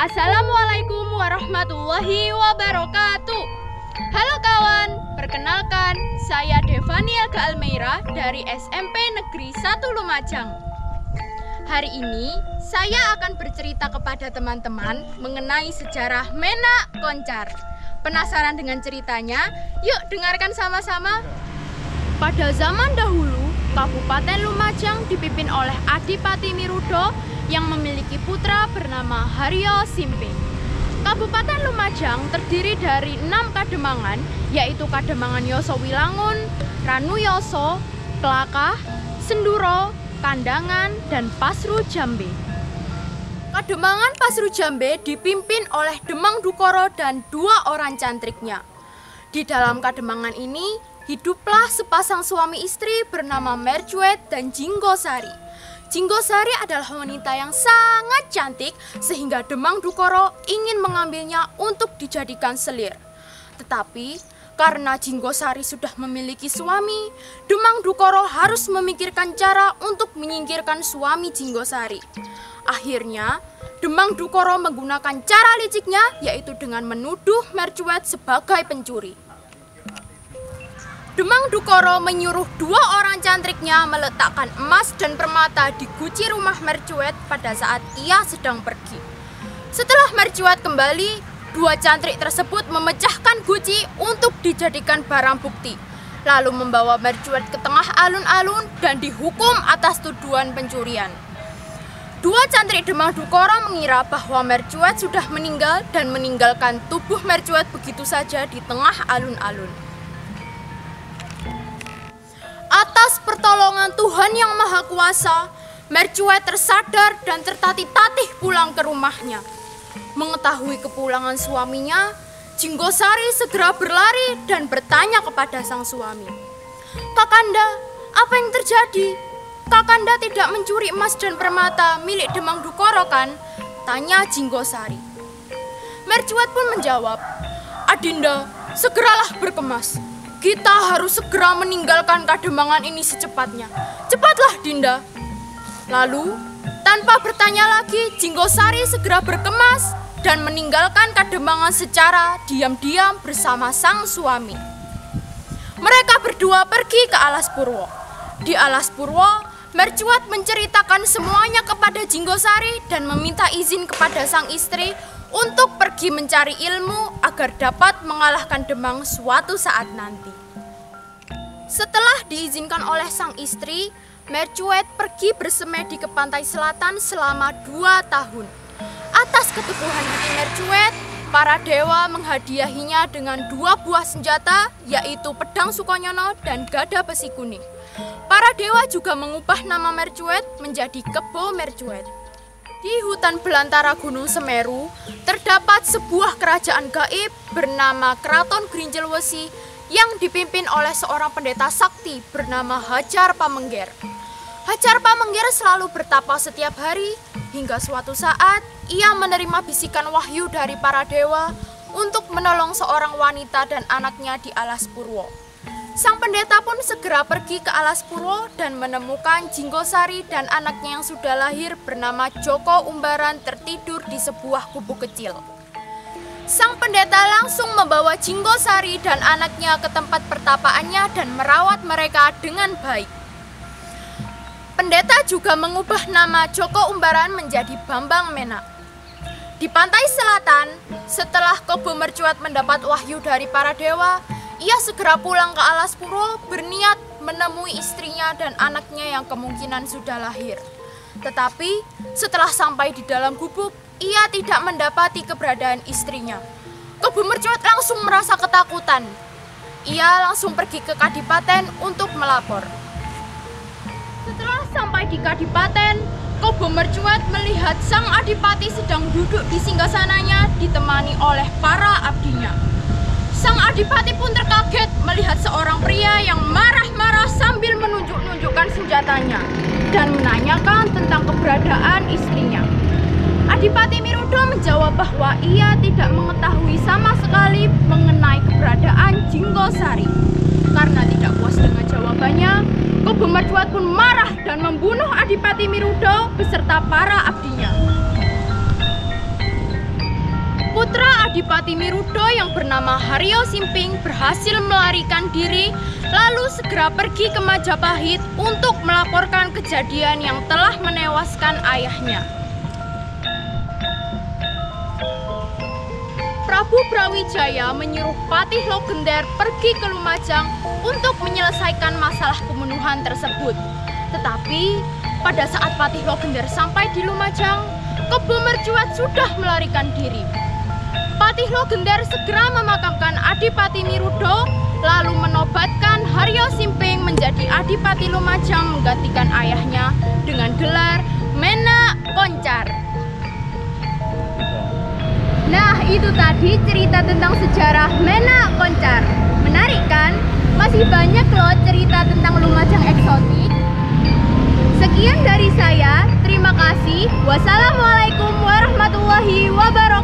Assalamualaikum warahmatullahi wabarakatuh. Halo kawan, perkenalkan saya Devani Elga Almeira dari SMP Negeri 1 Lumajang. Hari ini saya akan bercerita kepada teman-teman mengenai sejarah Menak Koncar. Penasaran dengan ceritanya? Yuk dengarkan sama-sama. Pada zaman dahulu, Kabupaten Lumajang dipimpin oleh Adipati Mirudo yang memiliki putra bernama Haryo Simping. Kabupaten Lumajang terdiri dari 6 kademangan, yaitu Kademangan Yoso Wilangun, Ranu Yoso, Klakah, Senduro, Kandangan, dan Pasru Jambe. Kademangan Pasru Jambe dipimpin oleh Demang Dukoro dan 2 orang cantriknya. Di dalam kademangan ini, hiduplah sepasang suami istri bernama Mercuet dan Jinggosari. Jinggosari adalah wanita yang sangat cantik sehingga Demang Dukoro ingin mengambilnya untuk dijadikan selir. Tetapi karena Jinggosari sudah memiliki suami, Demang Dukoro harus memikirkan cara untuk menyingkirkan suami Jinggosari. Akhirnya, Demang Dukoro menggunakan cara liciknya, yaitu dengan menuduh Mercuet sebagai pencuri. Demang Dukoro menyuruh 2 orang cantriknya meletakkan emas dan permata di guci rumah Mercuet pada saat ia sedang pergi. Setelah Mercuet kembali, 2 cantrik tersebut memecahkan guci untuk dijadikan barang bukti, lalu membawa Mercuet ke tengah alun-alun dan dihukum atas tuduhan pencurian. 2 cantrik Demang Dukoro mengira bahwa Mercuet sudah meninggal dan meninggalkan tubuh Mercuet begitu saja di tengah alun-alun. Atas pertolongan Tuhan Yang Maha Kuasa, Mercuet tersadar dan tertatih-tatih pulang ke rumahnya. Mengetahui kepulangan suaminya, Jinggosari segera berlari dan bertanya kepada sang suami. "Kakanda, apa yang terjadi? Kakanda tidak mencuri emas dan permata milik Demang Dukoro kan?" tanya Jinggosari. Mercuet pun menjawab, "Adinda, segeralah berkemas. Kita harus segera meninggalkan kademangan ini secepatnya. Cepatlah, Dinda." Lalu, tanpa bertanya lagi, Jinggosari segera berkemas dan meninggalkan kademangan secara diam-diam bersama sang suami. Mereka berdua pergi ke Alas Purwo. Di Alas Purwo, Mercuet menceritakan semuanya kepada Jinggosari dan meminta izin kepada sang istri untuk pergi mencari ilmu agar dapat mengalahkan Demang suatu saat nanti. Setelah diizinkan oleh sang istri, Mercuet pergi bersemedi ke pantai selatan selama 2 tahun. Atas keteguhan hati Mercuet, para dewa menghadiahinya dengan 2 buah senjata, yaitu pedang Sukonyono dan gada besi kuning. Para dewa juga mengubah nama Mercuet menjadi Kebo Mercuet. Di hutan belantara Gunung Semeru, terdapat sebuah kerajaan gaib bernama Keraton Grinjelwesi yang dipimpin oleh seorang pendeta sakti bernama Hajar Pamengger. Hajar Pamengger selalu bertapa setiap hari, hingga suatu saat ia menerima bisikan wahyu dari para dewa untuk menolong seorang wanita dan anaknya di Alas Purwo. Sang pendeta pun segera pergi ke Alas Purwo dan menemukan Jinggosari dan anaknya yang sudah lahir bernama Joko Umbaran tertidur di sebuah gubuk kecil. Sang pendeta langsung membawa Jinggosari dan anaknya ke tempat pertapaannya dan merawat mereka dengan baik. Pendeta juga mengubah nama Joko Umbaran menjadi Bambang Menak. Di pantai selatan, setelah Kebo Mercuet mendapat wahyu dari para dewa, ia segera pulang ke Alas Purwo berniat menemui istrinya dan anaknya yang kemungkinan sudah lahir. Tetapi setelah sampai di dalam gubuk, ia tidak mendapati keberadaan istrinya. Kebo Mercuet langsung merasa ketakutan. Ia langsung pergi ke Kadipaten untuk melapor. Setelah sampai di Kadipaten, Kebo Mercuet melihat sang adipati sedang duduk di singgasananya ditemani oleh para abdinya. Sang adipati pun terkaget melihat seorang pria yang marah-marah sambil menunjuk-nunjukkan senjatanya dan menanyakan tentang keberadaan istrinya. Adipati Mirudo menjawab bahwa ia tidak mengetahui sama sekali mengenai keberadaan Jinggosari. Karena tidak puas dengan jawabannya, Kebo Mercuet pun marah dan membunuh Adipati Mirudo beserta para abdinya. putra Adipati Mirudo yang bernama Haryo Simping berhasil melarikan diri, lalu segera pergi ke Majapahit untuk melaporkan kejadian yang telah menewaskan ayahnya. Prabu Brawijaya menyuruh Patih Logender pergi ke Lumajang untuk menyelesaikan masalah pembunuhan tersebut. Tetapi pada saat Patih Logender sampai di Lumajang, Kebo Mercusuar sudah melarikan diri. Patih Logender segera memakamkan Adipati Mirudo, lalu menobatkan Haryo Simping menjadi Adipati Lumajang menggantikan ayahnya dengan gelar Menak Koncar. Nah, itu tadi cerita tentang sejarah Menak Koncar. Menarik kan? Masih banyak loh cerita tentang Lumajang eksotik. Sekian dari saya, terima kasih. Wassalamualaikum warahmatullahi wabarakatuh.